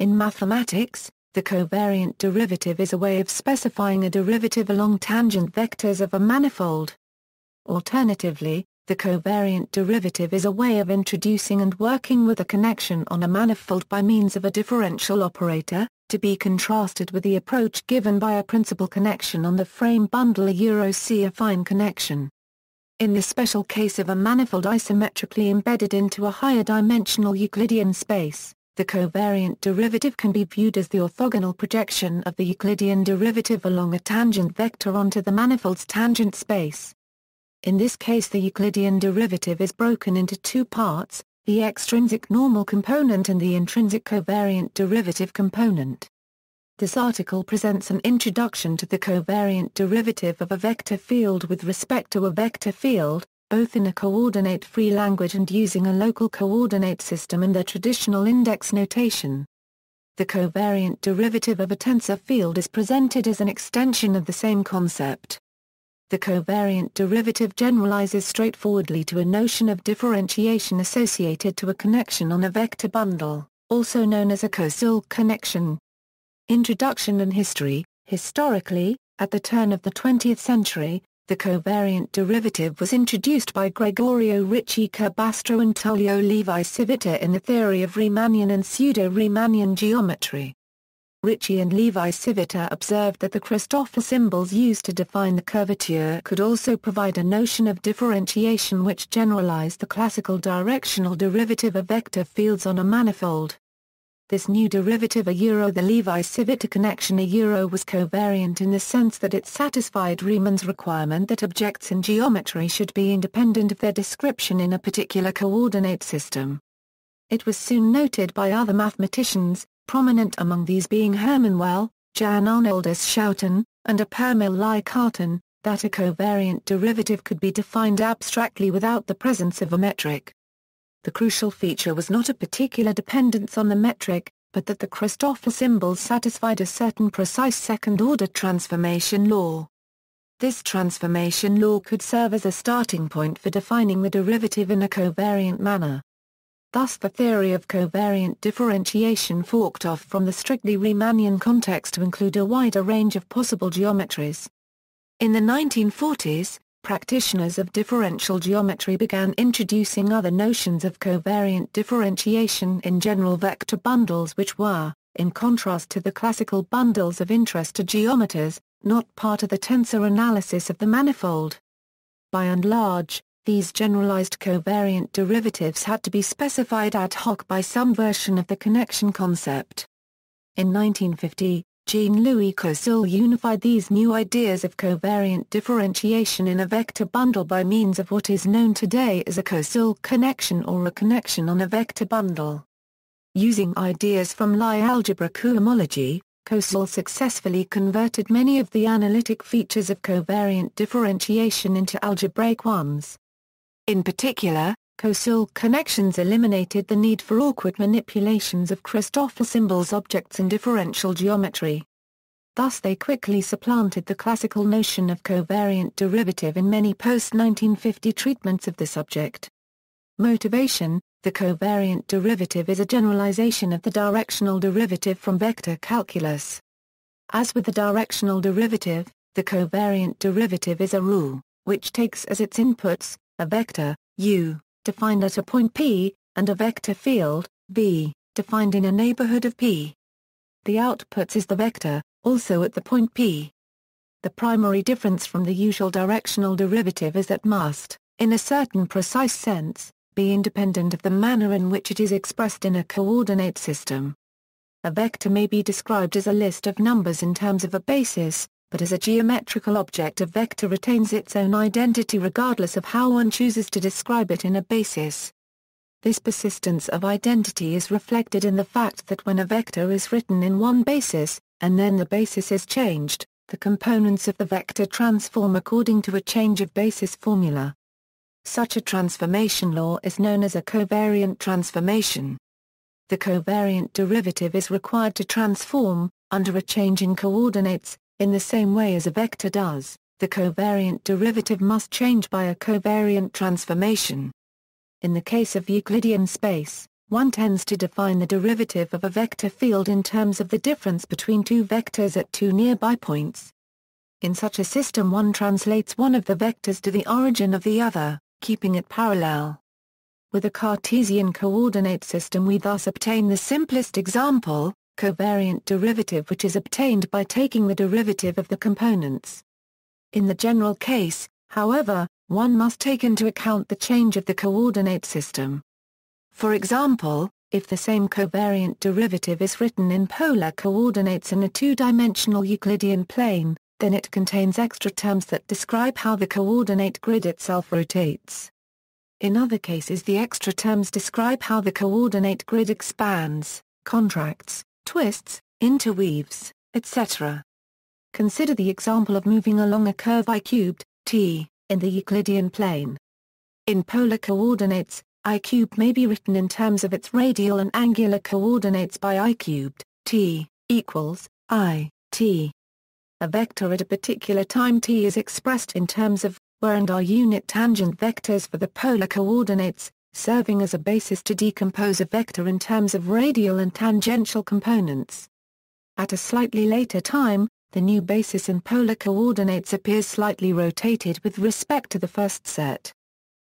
In mathematics, the covariant derivative is a way of specifying a derivative along tangent vectors of a manifold. Alternatively, the covariant derivative is a way of introducing and working with a connection on a manifold by means of a differential operator, to be contrasted with the approach given by a principal connection on the frame bundle C affine connection. In the special case of a manifold isometrically embedded into a higher dimensional Euclidean space, the covariant derivative can be viewed as the orthogonal projection of the Euclidean derivative along a tangent vector onto the manifold's tangent space. In this case, the Euclidean derivative is broken into two parts, the extrinsic normal component and the intrinsic covariant derivative component. This article presents an introduction to the covariant derivative of a vector field with respect to a vector field, both in a coordinate-free language and using a local coordinate system and the traditional index notation. The covariant derivative of a tensor field is presented as an extension of the same concept. The covariant derivative generalizes straightforwardly to a notion of differentiation associated to a connection on a vector bundle, also known as a Koszul connection. Introduction and history. Historically, at the turn of the 20th century, the covariant derivative was introduced by Gregorio Ricci Curbastro and Tullio Levi-Civita in the theory of Riemannian and pseudo-Riemannian geometry. Ricci and Levi-Civita observed that the Christoffel symbols used to define the curvature could also provide a notion of differentiation which generalized the classical directional derivative of vector fields on a manifold. This new derivative the Levi-Civita connection was covariant in the sense that it satisfied Riemann's requirement that objects in geometry should be independent of their description in a particular coordinate system. It was soon noted by other mathematicians, prominent among these being Hermann Weyl, Jan Arnoldus Schouten, and Apermil Lie-Cartan, that a covariant derivative could be defined abstractly without the presence of a metric. The crucial feature was not a particular dependence on the metric, but that the Christoffel symbols satisfied a certain precise second-order transformation law. This transformation law could serve as a starting point for defining the derivative in a covariant manner. Thus the theory of covariant differentiation forked off from the strictly Riemannian context to include a wider range of possible geometries. In the 1940s, practitioners of differential geometry began introducing other notions of covariant differentiation in general vector bundles which were, in contrast to the classical bundles of interest to geometers, not part of the tensor analysis of the manifold. By and large, these generalized covariant derivatives had to be specified ad hoc by some version of the connection concept. In 1950, Jean-Louis Koszul unified these new ideas of covariant differentiation in a vector bundle by means of what is known today as a Koszul connection or a connection on a vector bundle. Using ideas from Lie algebra cohomology, Koszul successfully converted many of the analytic features of covariant differentiation into algebraic ones. In particular, Koszul connections eliminated the need for awkward manipulations of Christoffel symbols objects in differential geometry. Thus they quickly supplanted the classical notion of covariant derivative in many post-1950 treatments of the subject. Motivation. The covariant derivative is a generalization of the directional derivative from vector calculus. As with the directional derivative, the covariant derivative is a rule, which takes as its inputs, a vector, u, defined at a point P, and a vector field, V, defined in a neighborhood of P. The outputs is the vector, also at the point P. The primary difference from the usual directional derivative is that it must, in a certain precise sense, be independent of the manner in which it is expressed in a coordinate system. A vector may be described as a list of numbers in terms of a basis, but as a geometrical object a vector retains its own identity regardless of how one chooses to describe it in a basis. This persistence of identity is reflected in the fact that when a vector is written in one basis, and then the basis is changed, the components of the vector transform according to a change of basis formula. Such a transformation law is known as a covariant transformation. The covariant derivative is required to transform, under a change in coordinates, in the same way as a vector does. The covariant derivative must change by a covariant transformation. In the case of Euclidean space, one tends to define the derivative of a vector field in terms of the difference between two vectors at two nearby points. In such a system, one translates one of the vectors to the origin of the other, keeping it parallel. With a Cartesian coordinate system, we thus obtain the simplest example, covariant derivative, which is obtained by taking the derivative of the components. In the general case, however, one must take into account the change of the coordinate system. For example, if the same covariant derivative is written in polar coordinates in a two-dimensional Euclidean plane, then it contains extra terms that describe how the coordinate grid itself rotates. In other cases, the extra terms describe how the coordinate grid expands, contracts, twists, interweaves, etc. Consider the example of moving along a curve I cubed, t, in the Euclidean plane. In polar coordinates, I cubed may be written in terms of its radial and angular coordinates by I cubed, t, equals, I, t. A vector at a particular time t is expressed in terms of where and are unit tangent vectors for the polar coordinates, serving as a basis to decompose a vector in terms of radial and tangential components. At a slightly later time, the new basis in polar coordinates appears slightly rotated with respect to the first set.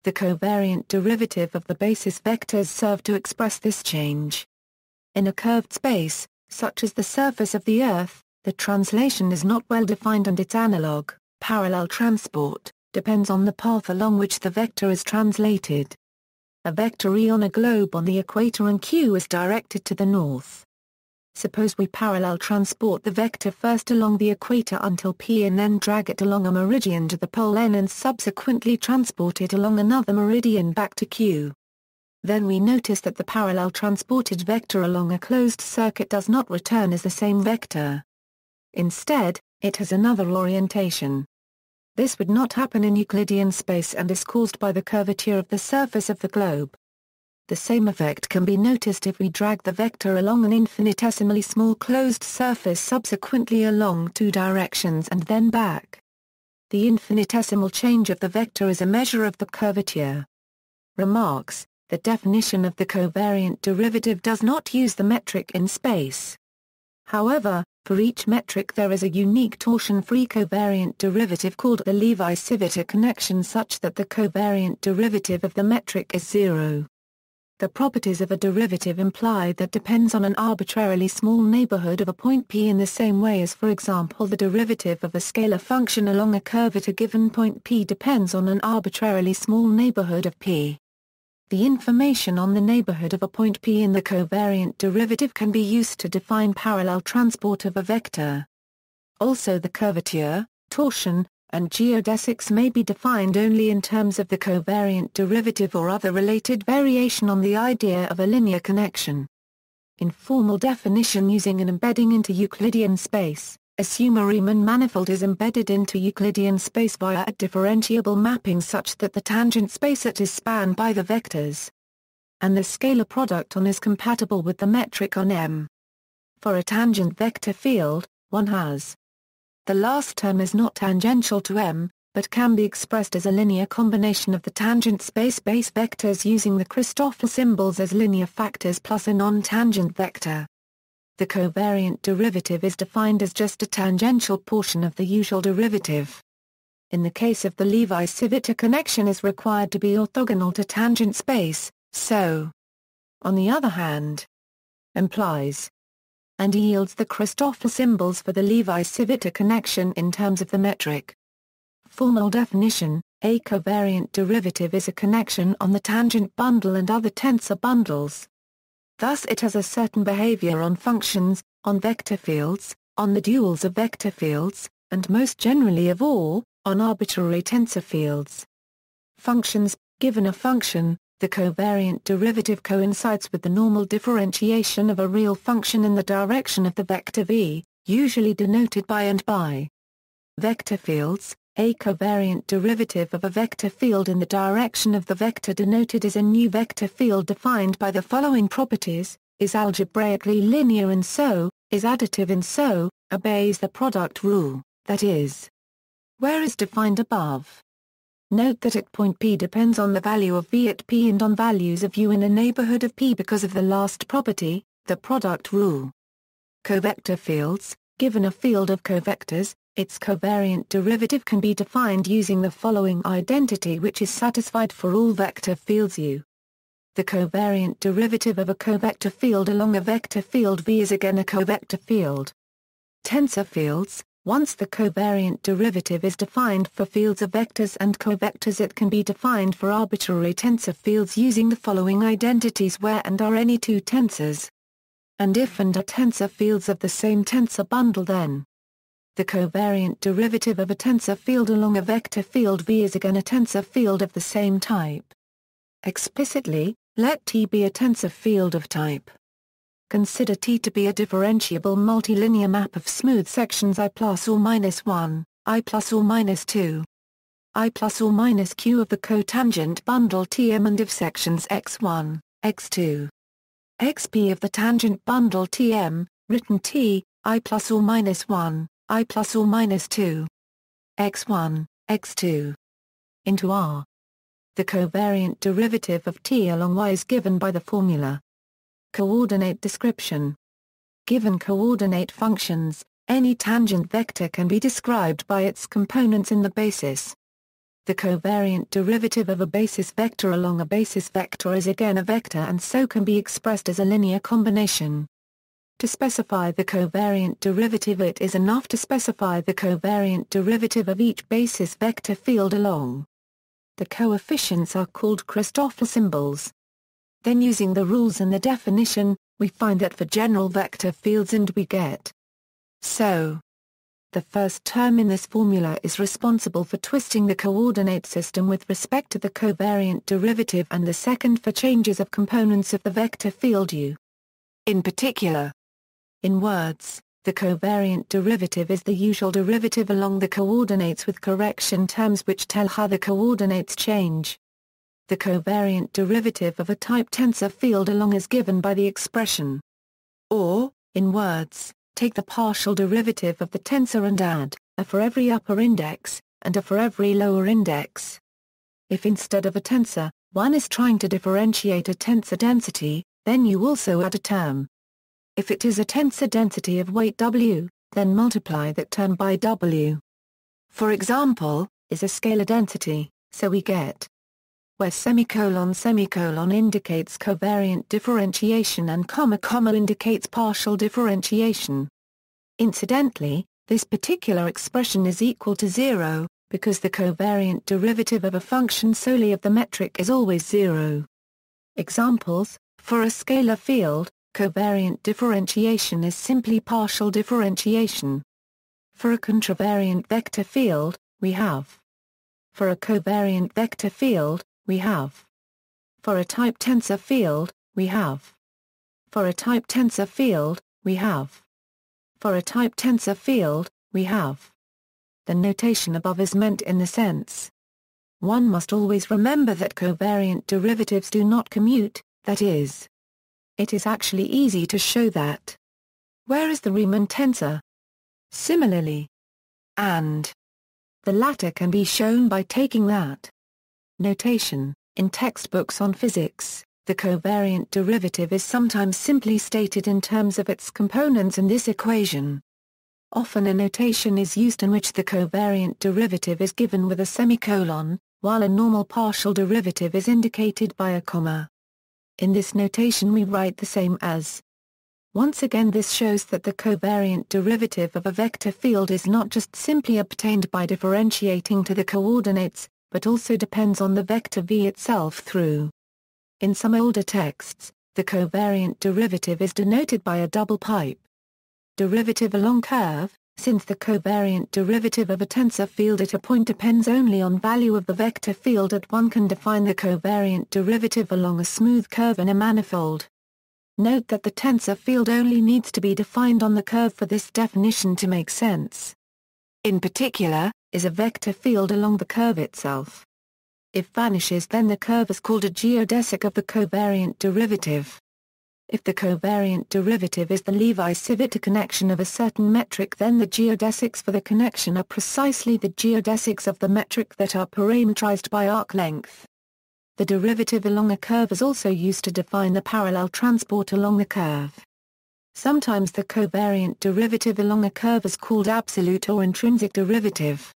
The covariant derivative of the basis vectors serve to express this change. In a curved space, such as the surface of the Earth, the translation is not well defined, and its analog, parallel transport, depends on the path along which the vector is translated. A vector E on a globe on the equator and Q is directed to the north. Suppose we parallel transport the vector first along the equator until P and then drag it along a meridian to the pole N and subsequently transport it along another meridian back to Q. Then we notice that the parallel transported vector along a closed circuit does not return as the same vector. Instead, it has another orientation. This would not happen in Euclidean space and is caused by the curvature of the surface of the globe. The same effect can be noticed if we drag the vector along an infinitesimally small closed surface subsequently along two directions and then back. The infinitesimal change of the vector is a measure of the curvature. Remarks: the definition of the covariant derivative does not use the metric in space. However, for each metric there is a unique torsion-free covariant derivative called the Levi-Civita connection, such that the covariant derivative of the metric is zero. The properties of a derivative imply that depends on an arbitrarily small neighborhood of a point P in the same way as, for example, the derivative of a scalar function along a curve at a given point P depends on an arbitrarily small neighborhood of P. The information on the neighborhood of a point P in the covariant derivative can be used to define parallel transport of a vector. Also, the curvature, torsion, and geodesics may be defined only in terms of the covariant derivative or other related variation on the idea of a linear connection. In formal definition using an embedding into Euclidean space, assume a Riemann manifold is embedded into Euclidean space via a differentiable mapping such that the tangent space at is spanned by the vectors, and the scalar product on is compatible with the metric on M. For a tangent vector field, one has the last term is not tangential to M, but can be expressed as a linear combination of the tangent space base vectors using the Christoffel symbols as linear factors plus a non-tangent vector. The covariant derivative is defined as just a tangential portion of the usual derivative. In the case of the Levi-Civita connection is required to be orthogonal to tangent space, so, on the other hand, implies and yields the Christoffel symbols for the Levi-Civita connection in terms of the metric. Formal definition: a covariant derivative is a connection on the tangent bundle and other tensor bundles. Thus it has a certain behavior on functions, on vector fields, on the duals of vector fields, and most generally of all, on arbitrary tensor fields. Functions: given a function, the covariant derivative coincides with the normal differentiation of a real function in the direction of the vector v, usually denoted by and by. Vector fields: a covariant derivative of a vector field in the direction of the vector denoted as a new vector field defined by the following properties, is algebraically linear and so, is additive and so, obeys the product rule, that is, where is defined above. Note that at point P depends on the value of V at P and on values of U in a neighborhood of P because of the last property, the product rule. Covector fields. Given a field of covectors, its covariant derivative can be defined using the following identity, which is satisfied for all vector fields U. The covariant derivative of a covector field along a vector field V is again a covector field. Tensor fields. Once the covariant derivative is defined for fields of vectors and covectors, it can be defined for arbitrary tensor fields using the following identities where and are any two tensors. And if and are tensor fields of the same tensor bundle, then the covariant derivative of a tensor field along a vector field V is again a tensor field of the same type. Explicitly, let T be a tensor field of type. Consider T to be a differentiable multilinear map of smooth sections I plus or minus 1, I plus or minus 2, I plus or minus q of the cotangent bundle Tm, and of sections x1, x2, xp of the tangent bundle Tm, written T, I plus or minus 1, I plus or minus 2, x1, x2, into R. The covariant derivative of T along Y is given by the formula. Coordinate description. Given coordinate functions, any tangent vector can be described by its components in the basis. The covariant derivative of a basis vector along a basis vector is again a vector and so can be expressed as a linear combination. To specify the covariant derivative, it is enough to specify the covariant derivative of each basis vector field along. The coefficients are called Christoffel symbols. Then, using the rules and the definition, we find that for general vector fields and we get. So, the first term in this formula is responsible for twisting the coordinate system with respect to the covariant derivative, and the second for changes of components of the vector field U. In particular, in words, the covariant derivative is the usual derivative along the coordinates with correction terms which tell how the coordinates change. The covariant derivative of a type tensor field along is given by the expression. Or, in words, take the partial derivative of the tensor and add a for every upper index, and a for every lower index. If instead of a tensor, one is trying to differentiate a tensor density, then you also add a term. If it is a tensor density of weight W, then multiply that term by W. For example, is a scalar density, so we get where semicolon indicates covariant differentiation and comma indicates partial differentiation. Incidentally, this particular expression is equal to 0, because the covariant derivative of a function solely of the metric is always 0. Examples: for a scalar field, covariant differentiation is simply partial differentiation. For a contravariant vector field, we have. For a covariant vector field, we have. For a type tensor field, we have. For a type tensor field, we have. For a type tensor field, we have. The notation above is meant in the sense. One must always remember that covariant derivatives do not commute, that is. It is actually easy to show that. Where is the Riemann tensor? Similarly. And. The latter can be shown by taking that. Notation: in textbooks on physics, the covariant derivative is sometimes simply stated in terms of its components in this equation. Often a notation is used in which the covariant derivative is given with a semicolon, while a normal partial derivative is indicated by a comma. In this notation we write the same as. Once again, this shows that the covariant derivative of a vector field is not just simply obtained by differentiating to the coordinates, but also depends on the vector v itself through. In some older texts, the covariant derivative is denoted by a double pipe derivative along curve, since the covariant derivative of a tensor field at a point depends only on value of the vector field at one can define the covariant derivative along a smooth curve in a manifold. Note that the tensor field only needs to be defined on the curve for this definition to make sense. In particular, is a vector field along the curve itself. If vanishes, then the curve is called a geodesic of the covariant derivative. If the covariant derivative is the Levi-Civita connection of a certain metric, then the geodesics for the connection are precisely the geodesics of the metric that are parametrized by arc length. The derivative along a curve is also used to define the parallel transport along the curve. Sometimes the covariant derivative along a curve is called absolute or intrinsic derivative.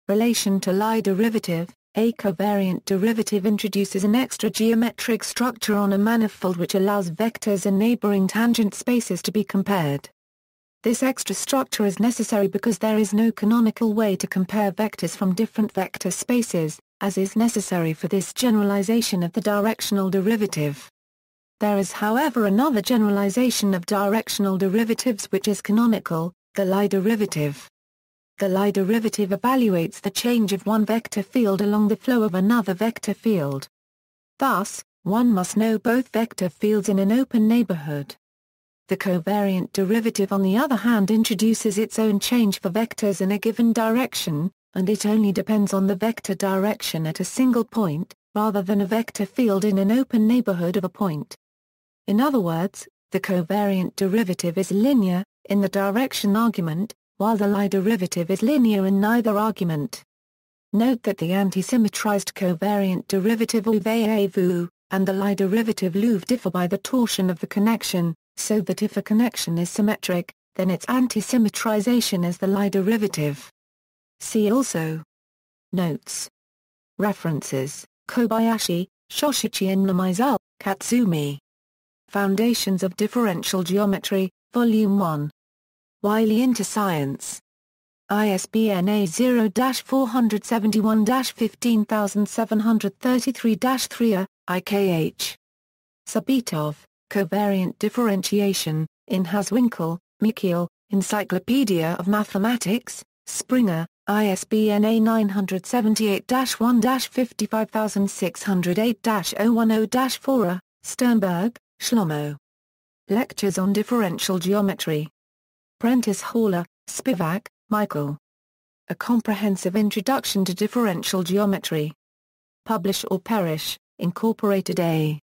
Relation to Lie derivative. A covariant derivative introduces an extra geometric structure on a manifold which allows vectors in neighboring tangent spaces to be compared. This extra structure is necessary because there is no canonical way to compare vectors from different vector spaces, as is necessary for this generalization of the directional derivative. There is, however, another generalization of directional derivatives which is canonical, the Lie derivative. The Lie derivative evaluates the change of one vector field along the flow of another vector field. Thus, one must know both vector fields in an open neighborhood. The covariant derivative, on the other hand, introduces its own change for vectors in a given direction, and it only depends on the vector direction at a single point, rather than a vector field in an open neighborhood of a point. In other words, the covariant derivative is linear in the direction argument, while the Lie derivative is linear in neither argument. Note that the anti-symmetrized covariant derivative UV and the Lie derivative LUV differ by the torsion of the connection, so that if a connection is symmetric, then its anti-symmetrization is the Lie derivative. See also. Notes. References: Kobayashi, Shoshichi and Namaizal, Katsumi. Foundations of Differential Geometry, Volume 1. Wiley into Science. ISBN A0-471-15733-3 IKH. Sabitov, Covariant Differentiation, in Haswinkel, Mikhail, Encyclopedia of Mathematics, Springer, ISBN A978-1-55608-010-4, Sternberg, Shlomo. Lectures on Differential Geometry. Prentice Haller, Spivak, Michael. A Comprehensive Introduction to Differential Geometry. Publish or Perish, Incorporated A.